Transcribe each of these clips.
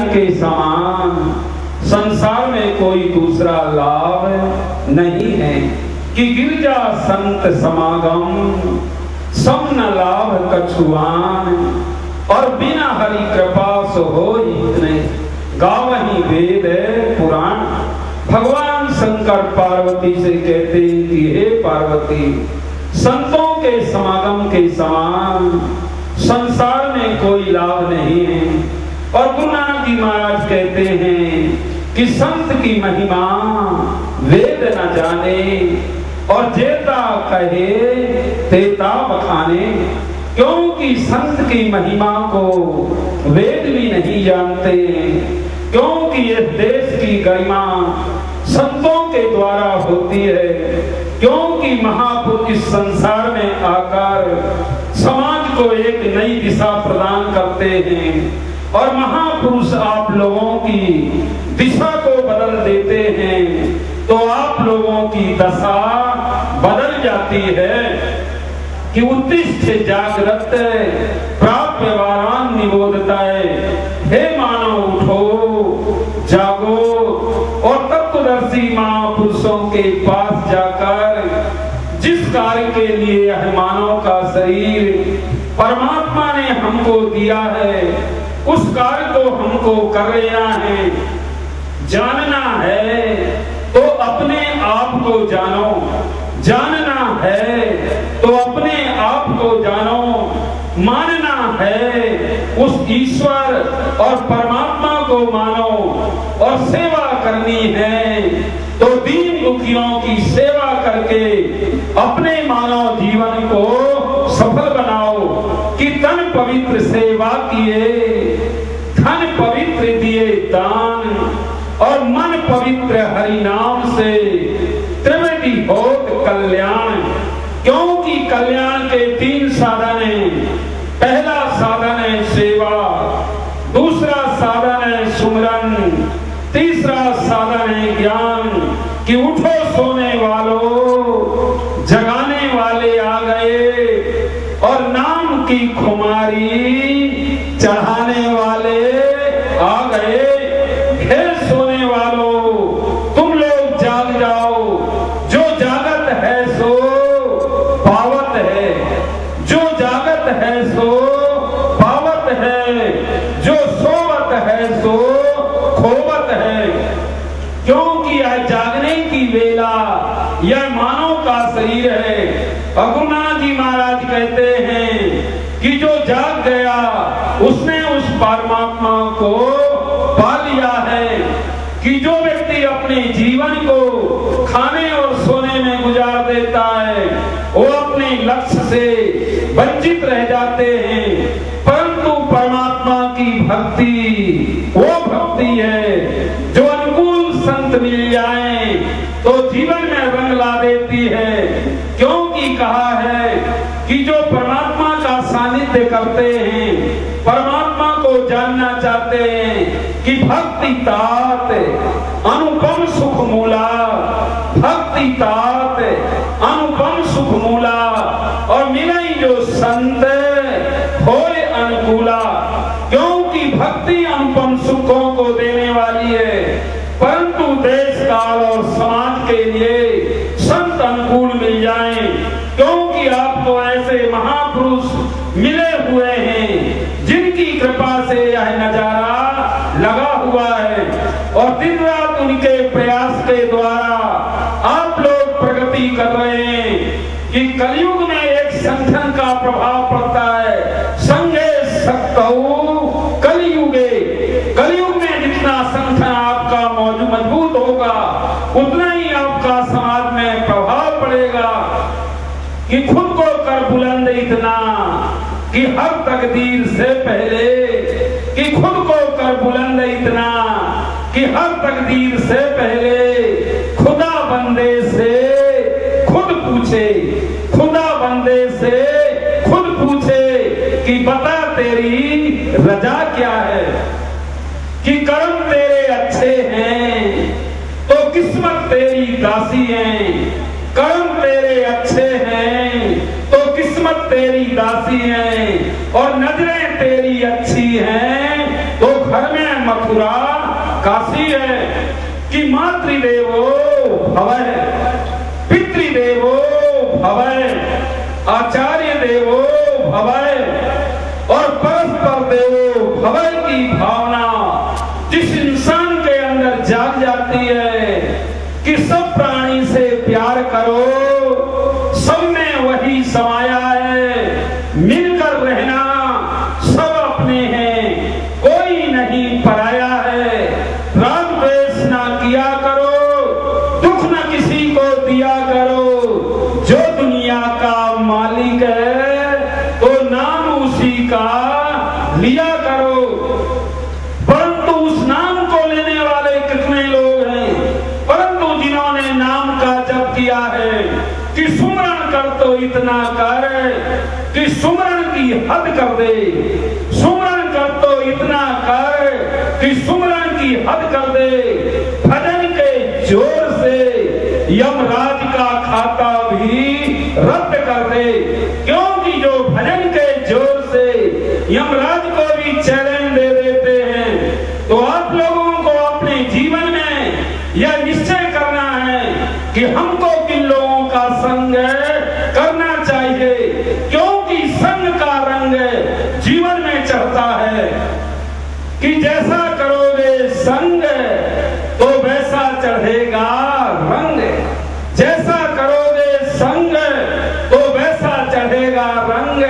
के समान संसार में कोई दूसरा लाभ नहीं है कि गिरजा संत समागम सम न लाभ कछुआन और बिना हरि कृपा सो होई नहीं गावही वेद पुराण। भगवान शंकर पार्वती से कहते कि हे पार्वती, संतों के समागम के समान संसार में कोई लाभ नहीं है। और गुरु नानक जी महाराज कहते हैं कि संत की महिमा वेद न जाने और जेता कहे तेता बखाने, क्योंकि संत की महिमा को वेद भी नहीं जानते, क्योंकि इस देश की गरिमा संतों के द्वारा होती है, क्योंकि महापुरुष इस संसार में आकर समाज को एक नई दिशा प्रदान करते हैं और महापुरुष आप लोगों की दिशा को बदल देते हैं, तो आप लोगों की दशा बदल जाती है कि उत्तिष्ठ जागृत प्राप्य वारान निबोधताए, हे मानव उठो जागो और तत्वदर्शी महापुरुषों के पास जाकर जिस कार्य के लिए यह मानव का शरीर परमात्मा ने हमको दिया है उस कार्य को हमको कर लेना है। जानना है तो अपने आप को जानो, जानना है तो अपने आप को जानो, मानना है उस ईश्वर और परमात्मा को मानो और सेवा करनी है तो दीन दुखियों की सेवा करके अपने मानव जीवन को सफल बनाओ कि तन पवित्र सेवा किए, धन पवित्र दिए दान और मन पवित्र हरि नाम से त्रिवेदी होत कल्याण। क्योंकि कल्याण के तीन साधन हैं। पहला साधन है सेवा, दूसरा साधन है सुमरन, तीसरा साधन है ज्ञान। कि उठो सोने वालों, जगाने वाले आ गए और नाम की खुमारी चढ़ाने वाले आ गए। हे सोने वालों, तुम लोग जाग जाओ, जो जागत है सो पावत है, जो जागत है सो पावत है, जो सोवत है सो खोवत है। क्योंकि यह जागने की वेला यह मानव का शरीर है। और गुरु नानक जी महाराज कहते हैं कि जो जाग गया उसने उस परमात्मा को पा लिया है। कि जो व्यक्ति अपने जीवन को खाने और सोने में गुजार देता है वो अपने लक्ष्य से वंचित रह जाते हैं, परंतु परमात्मा की भक्ति वो भक्ति है जो अनुकूल संत मिल जाए तो जीवन में रंग ला देती है। क्योंकि कहा है कि जो परमात्मा का सानिध्य करते हैं, परमात्मा को जानना चाहते हैं कि भक्ति तात अनुपम सुख मूला, भक्ति तात अनुपम सुख मूला और मिलाई जो संत होए अनुकूला। क्योंकि भक्ति अनुपम सुखों को देने वाली है, परंतु देश काल और समाज के लिए संत अनुकूल मिल जाएं। क्योंकि आपको ऐसे महापुरुष मिले हुए हैं जिनकी कृपा से यह नजारा लगा हुआ है और दिन रात उनके प्रयास के द्वारा आप लोग प्रगति कर रहे हैं। कि कलयुग में एक संगठन का प्रभाव पड़ता है, संगे सक्तौ कलयुगे। कलयुग में जितना संगठन आपका मजबूत होगा उतना ही आपका समाज में प्रभाव पड़ेगा। कि खुद को कर बुलंद इतना कि हर तकदीर से पहले, कि खुद को कर बुलंद इतना कि हर तकदीर से पहले खुदा बंदे से खुद पूछे, खुदा बंदे से खुद पूछे कि बता तेरी रजा क्या है। कि कर्म तेरे अच्छे हैं तो किस्मत तेरी दासी है, कर्म तेरे अच्छे हैं तो किस्मत तेरी दासी है और नजरें तेरी अच्छी हैं तो घर में मथुरा काशी है कि मातृदेवो भवः, पितृदेवो भवः, आचार्य देवो भवः और परस्पर देवो भवः की भावना जिस इंसान के अंदर जाग जाती है कि सब प्राणी से प्यार करो, सब में वही समाया है, मिलकर रहना, सब अपने हैं, कोई नहीं पराया है, राग द्वेष ना किया करो, दुख न किसी को दिया करो, जो दुनिया का मालिक है तो नाम उसी का लिया करो। परंतु उस नाम को लेने वाले कितने लोग हैं, परंतु जिन्होंने नाम का जप किया है कि सुमरण कर तो इतना कर कि सुमरण की हद कर दे, सुमरण कर तो इतना कर कि सुमरण की हद कर दे, भजन के जोर से यमराज का खाता भी रद्द कर दे, क्योंकि जो भजन के जोर से यमराज को भी चैलेंज दे देते हैं। तो आप लोगों को अपने जीवन में यह निश्चय करना है कि हमको किन लोगों का संग करना चाहिए, क्योंकि संग का रंग जीवन में चढ़ता है कि जैसा करोगे संग तो वैसा चढ़ेगा रंग, जैसा करोगे संग तो वैसा चढ़ेगा रंग,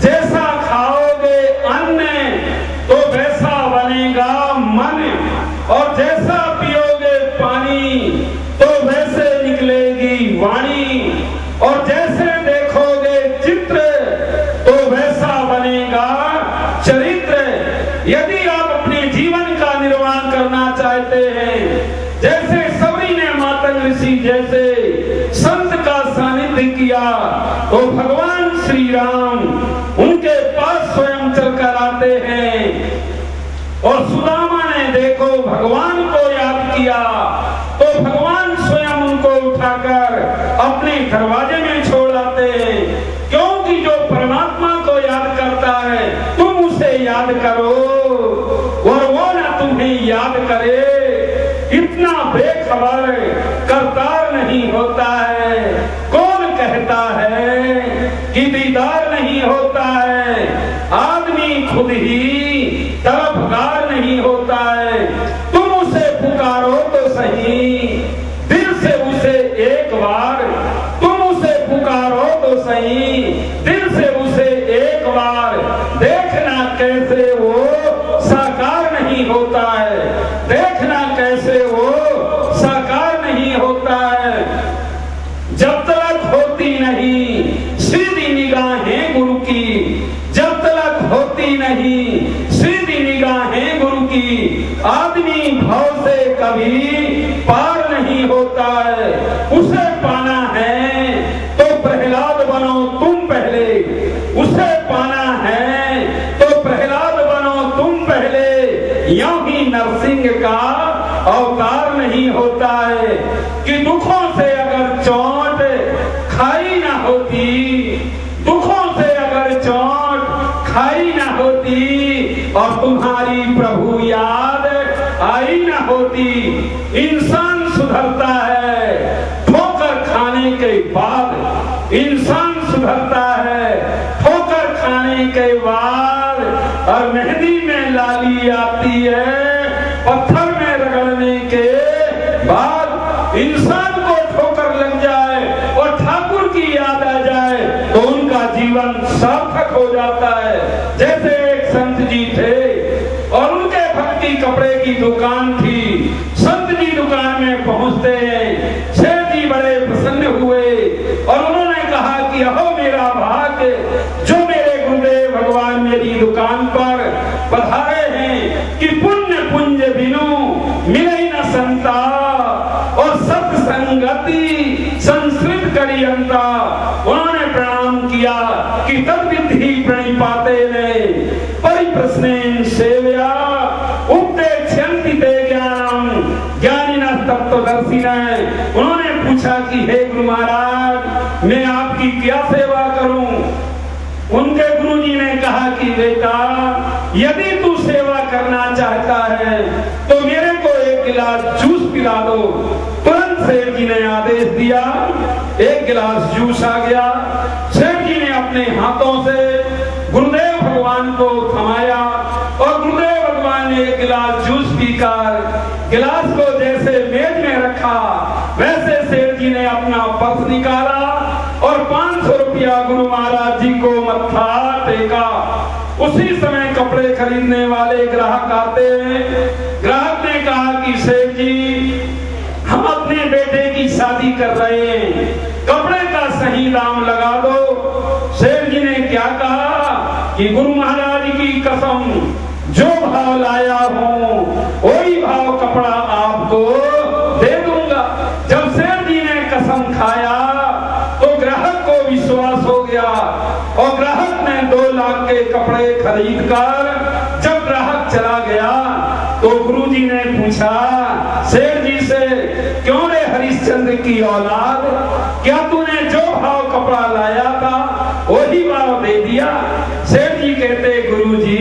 जैसा खाओगे अन्न तो वैसा बनेगा मन, और जैसा पियोगे पानी तो वैसे निकलेगी वाणी, और जैसे देखोगे चित्र तो वैसा बनेगा चरित्र। यदि आप अपने जीवन का निर्वाह करना चाहते हैं, जैसे सबरी ने मातंग ऋषि जैसे संत का सानिध्य किया, तो भगवान श्री राम उनके पास स्वयं चलकर आते हैं, और सुदामा ने देखो भगवान को याद किया तो भगवान स्वयं उनको उठाकर अपने दरवाजे में छोड़ आते हैं, क्योंकि जो परमात्मा को याद करता है तुम उसे याद करो और वो ना तुम्हें याद करे। इतना बेखबर करतार नहीं होता है, कौन कहता है कि दीदार नहीं होता है, आदमी खुद ही तरफदार नहीं होता है। तुम उसे पुकारो तो सही दिल से उसे एक बार, तुम उसे पुकारो तो सही दिल से उसे एक बार, देखना कैसे वो साकार नहीं होता है, देखना कैसे वो साकार नहीं होता है। जब तक होती नहीं सीधी निगाहें गुरु की, जब तक होती नहीं सीधी निगाहें गुरु की, आदमी भाव से कभी पार नहीं होता है। उसे पाना है तो प्रहलाद बनो तुम पहले, उसे पाना है तो प्रहलाद बनो तुम पहले, यूं ही नरसिंह का अवतार नहीं होता है कि दुखों से अगर चोट खाई ना होती, दुखों से अगर चोट खाई ना होती और तुम्हारी प्रभु याद आई ना होती। इंसान सुधरता है ठोकर खाने के बाद, इंसान सुधरता है ठोकर खाने के बाद, और मेहंदी में लाली आती है पत्थर में रगड़ने के बाद। इंसान को ठोकर लग जाए और ठाकुर की याद आ जाए तो उनका जीवन सार्थक हो जाता है। जैसे एक संत जी थे और उनके भक्ति कपड़े की दुकान थी, संत जी दुकान में पहुंचते हैं, सेठ जी बड़े प्रसन्न हुए और उन्होंने कहा कि अहो मेरा भाग्य, जो मेरे गुरुदेव भगवान मेरी दुकान पर पधारे हैं कि पुण्य पुंज बिनु मिले न संता और सत्संगति संस्कृत करी अंता। उन्होंने प्रणाम किया कि तद्विधि प्रणिपाते ने परिप्रश्नेन सेव्या उपदेक्षन्ति ते ज्ञानम ज्ञानिनः तत्त्वदर्शिनः। उन्होंने पूछा कि हे गुरु महाराज मैं आपकी क्या सेवा करूं। उनके गुरुजी ने कहा कि बेटा यदि तू सेवा करना है तो मेरे को एक गिलास जूस पिला दो। तुरंत सेठ जी ने आदेश दिया, एक गिलास जूस आ गया। सेठ जी ने अपने हाथों से गुरुदेव भगवान को थमाया और गुरुदेव भगवान ने एक गिलास जूस पीकर गिलास को जैसे मेज में रखा, वैसे सेठ जी ने अपना पर्स निकाला और 500 रुपया गुरु महाराज जी को मत्था टेका। उसी समय कपड़े खरीदने वाले ग्राहक आते हैं। ग्राहक ने कहा कि सेठ जी, हम अपने बेटे की शादी कर रहे हैं, कपड़े का सही दाम लगा दो। सेठ जी ने क्या कहा कि गुरु महाराज की कसम, जो भाव लाया हूं वही भाव कपड़ा आपको दे दूंगा। जब सेठ जी ने कसम खाया तो ग्राहक को विश्वास हो गया और ग्राहक ने 2 लाख के कपड़े खरीद कर जब ग्राहक चला गया तो गुरुजी ने पूछा सेठ जी से, क्यों रे हरिश्चंद्र की औलाद, क्या तूने जो भाव कपड़ा लाया था वही भाव दे दिया? सेठ जी कहते, गुरुजी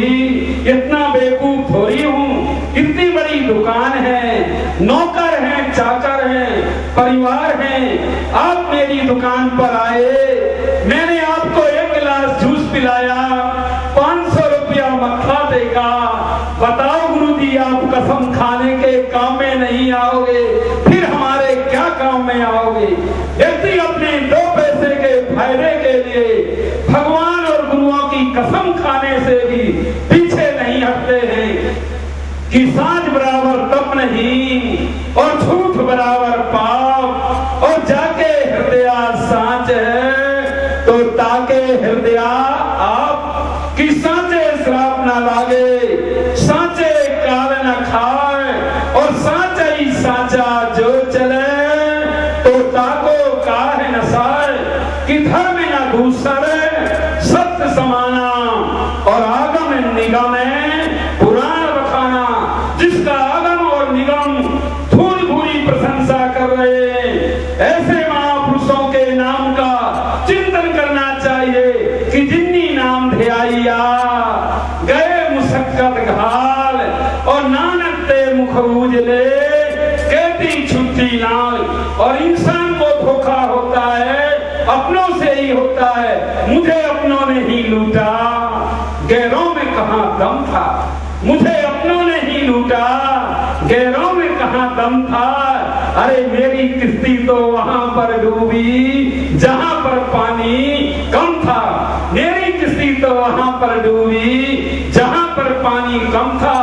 इतना बेवकूफ थोड़ी हूँ, इतनी बड़ी दुकान है, नौकर हैं, चाकर हैं, परिवार है, आप मेरी दुकान पर आए, मैंने आपको एक गिलास जूस पिलाया, 500 रुपया मत्था देगा, बताओ गुरुजी आप कसम खाने के काम में नहीं आओगे, फिर हमारे क्या काम में आओगे? व्यक्ति अपने 2 पैसे के फायदे के लिए भगवान और गुरुओं की कसम खाने से भी पीछे नहीं हटते हैं कि सांझ बराबर तप नहीं और झूठ बराबर पाप, और जाके हृदय सांच है तो ताके हृदय आप, कि सांचे श्राप न लागे, सांचे काल न खाए, और सांचा ही सांचा जो चले तो ताको काहे न साए, कि धर्म न दूसरे सत्य समाना और आगम निगम पुराण बखाना। जिसका आगम और निगम थोड़ी भूरी प्रशंसा कर रहे हैं, ऐसे महापुरुषों के नाम का चिंतन करना चाहिए कि जिन्नी नाम ध्याइया गए मुशक्कत घाल, और नानक ते मुख उजले कहती छुट्टी लाल। और इंसान को धोखा होता है, अपनों से ही होता है, मुझे अपनों ने ही लूटा, गैरों में कहां दम था, मुझे अपनों ने ही लूटा, गैरों में कहां दम था। अरे मेरी किस्ती तो वहां पर डूबी जहां पर पानी कम था, मेरी किस्ती तो वहां पर डूबी जहां पर पानी कम था।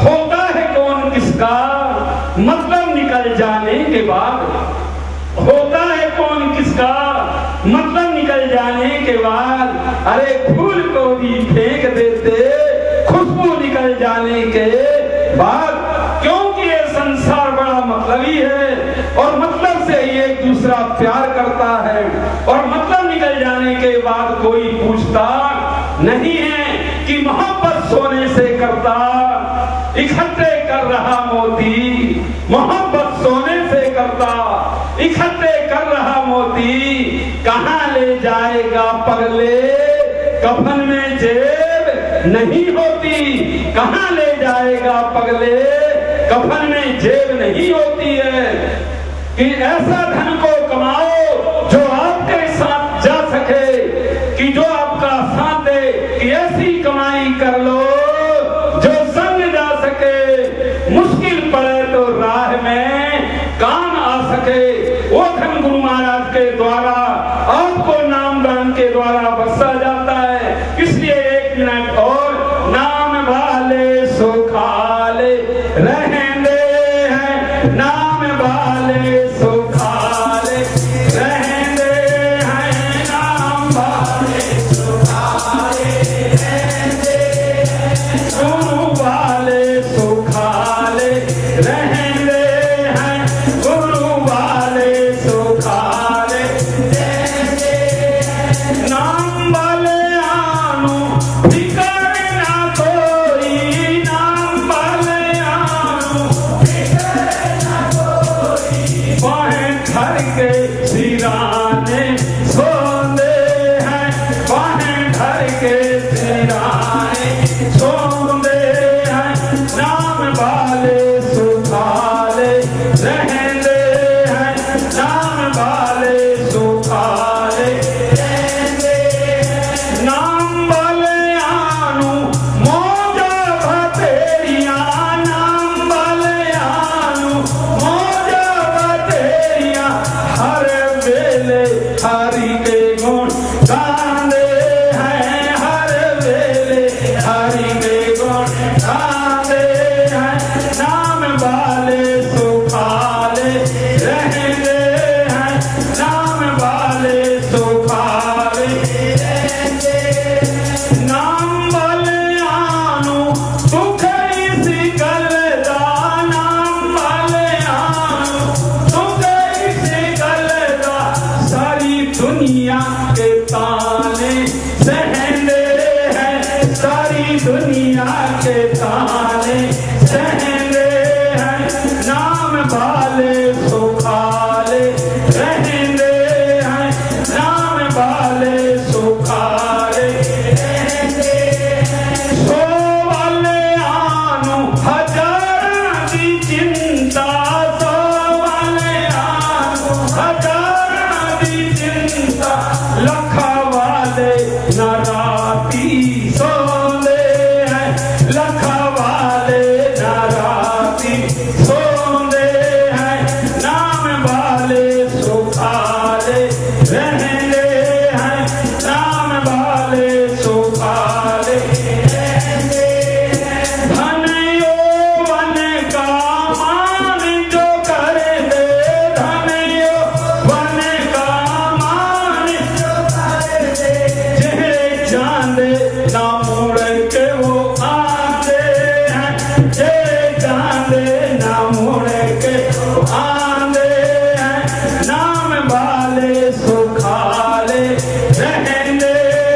होता है कौन किसका मतलब निकल जाने के बाद, होता है कौन किसका मतलब निकल जाने के बाद। अरे फूल को भी फेंक देते खुशबू निकल जाने के बाद, क्योंकि ये संसार बड़ा मतलबी है और मतलब से एक दूसरा प्यार करता है, और मतलब निकल जाने के बाद कोई पूछता नहीं है कि मोहब्बत सोने से करता, इकट्ठे कर रहा मोती, मोहब्बत सोने से करता, इकट्ठे कर रहा मोती, कहां ले जाएगा पगले, कफन में जेब नहीं होती, कहां ले जाएगा पगले, कफन में जेब नहीं होती है। कि ऐसा धन को कमाओ जो आपके साथ जा सके, कि जो आपका साथ दे, कि ऐसी कमाई कर लो जो संग जा सके, मुश्किल पड़े तो राह में काम आ सके। वो धन गुरु महाराज के द्वारा आपको नामदान के द्वारा बख्शा जाता है। इसलिए 1 मिनट और, नाम वाले सुखाले रहने हैं, नाम वाले सुखाले रहने हैं, नाम वाले सुखाले रहने हैं, गुरु वाले सुखाले रहने हैं, गुरु वाले सुखाले रहने हैं, नाम वाले आनो फिकर ना कोई, नाम वाले आनो फिकर ना कोई, बाहें धर के सिराने सोंदे हैं, बाहें धर के सिराने सोंदे हैं, नाम वाले सुखाले रहते हैं, नाम वाले सुखाले रहते, नाम वाले आनु सुख इसी गलदा, नाम वाले आनु सुख इसी गलदा, सारी दुनिया के ताने सहने हैं, सारी दुनिया के ताने सहने हैं, नाम वाले सुखाले रहने हैं, नाम वाले सुखाले रहने हैं, सो वाले आनु हजार की चिंता, सो वाले आनु हजार की चिंता, लखा वाले न राती सोते हैं, लखा वाले न राती सोते हैं, नाम वाले सुखाले रहने हैं, नाम वाले सुखाले रहने हैं, धन यौवन का मान जो कर दे, धन यौवन का मान जो कर दे, जे चांदे ना मुड़ के वो आते हैं, जे चांदे ना मुड़ के वो आते हैं, नाम वाले सुखाले रहने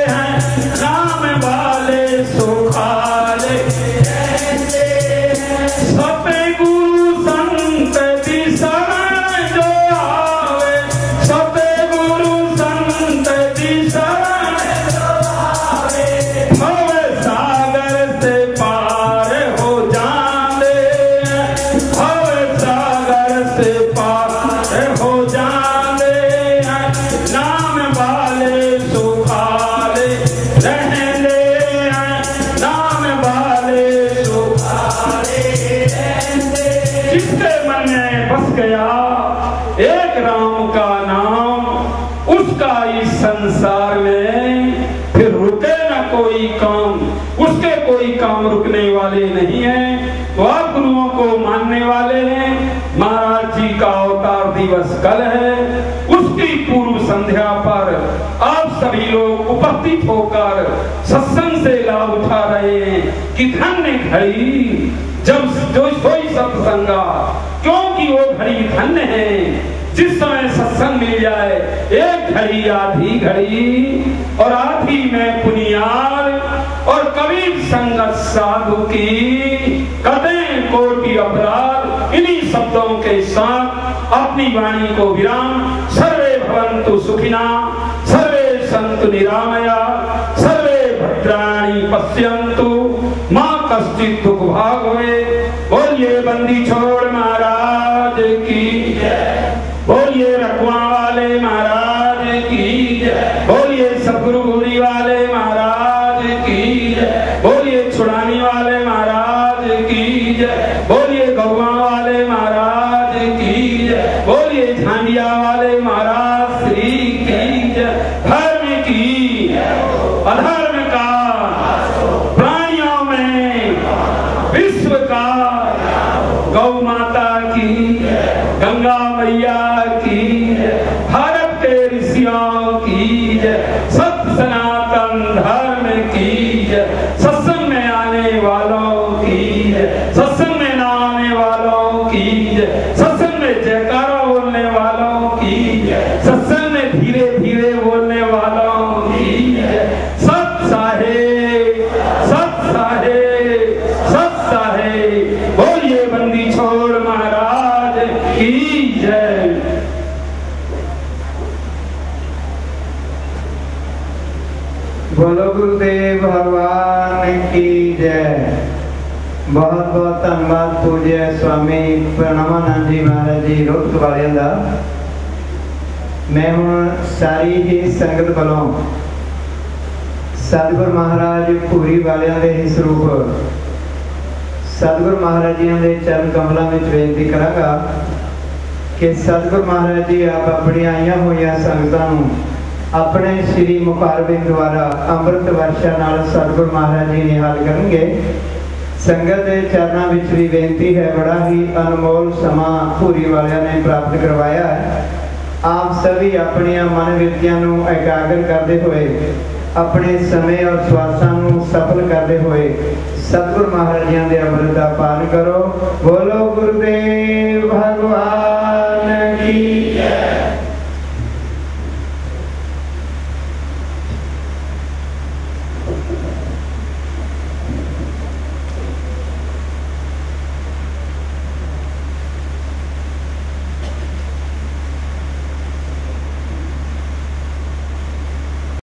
हैं, नाम वाले सुखाले रहने हैं, सब गुरु संत की शरण जो आवे, सब गुरु संत की शरण जो आवे, भव सागर से पार हो जाते हैं, भव सागर से पार हो जाते हैं, नाम वाले सुखाले रहने हैं, नाम वाले सुखाले रहने हैं, जिसके मन में बस गया एक राम का नाम, उसका इस संसार में फिर रुके न कोई काम, उसके कोई काम रुकने वाले नहीं हैं। तो आप गुरुओं को मानने वाले हैं, महाराज जी का अवतार दिवस कल है, उसकी पूर्व संध्या पर आप सभी लोग उपस्थित होकर सत्संग से लाभ उठा रहे हैं कि धन्य घड़ी जब जो सोई सत्संगा, क्योंकि वो घड़ी धन्य है जिस समय सत्संग मिल जाए, एक घड़ी आधी घड़ी और आधी में पुनियार और कबीर संगत साधु की कदें कोटि अपराध, इन्हीं शब्दों के साथ अपनी वाणी को विराम। सर्वे भवन्तु सुखिना, सर्वे सन्तु निरामया, सर्वे भद्राणि पश्यन्तु, मां कश्चित् दुख भाग होए। बोलिए बंदी छोड़ महाराज की जय, बोलिए रखवा वाले महाराज की जय, बोलिए सतगुरु गुरी वाले महाराज की जय, बोलिए छुड़ानी वाले महाराज की जय, बोलिए गौवा वाले महाराज की जय, बोलिए झांडिया वाले महाराज श्री की जय। धर्म की अधर्म का प्राणियों में विश्व का, गौ माता की, गंगा मैया की, भारत के ऋषियों की, सत्य सनातन धर्म की, सत्संग में आने वालों की, सत्संग में न आने वालों की, सत्संग में जयकारा बोलने वालों की, सत्संग में धीरे धीरे बोलने वालों की, सत साहेब, सत साहेब, सत साहेब। बोलिए बंदी छोड़ महाराज की जय। बोलो गुरुदेव भगवान की जय। बहुत बहुत धन्यवाद पूज्य स्वामी प्रणवानंद जी महाराज जी रोहत वालियां दा। मैं हुण सारी ही संगत वालों सतगुरु महाराज पूरी वालियां दे ही स्वरूप सतगुरु महाराज जी के चरण कमलों में बेनती करांगा कि सतगुरु महाराज जी आप अपनी आईयां हुई संगतां नूं अपने श्री मुखारबिंद द्वारा अमृत वर्षा नाल सतगुरु महाराज जी निहाल करेंगे संगत के चरणों विच भी बेनती है, बड़ा ही अनमोल समा भूरी वालिया ने प्राप्त करवाया है। आप सभी अपनी मन वृत्तियां एकाग्र करते हुए अपने समय और श्वासां सफल करते हुए सतगुरु महाराज जी के अमृत का पान करो। बोलो गुरुदेव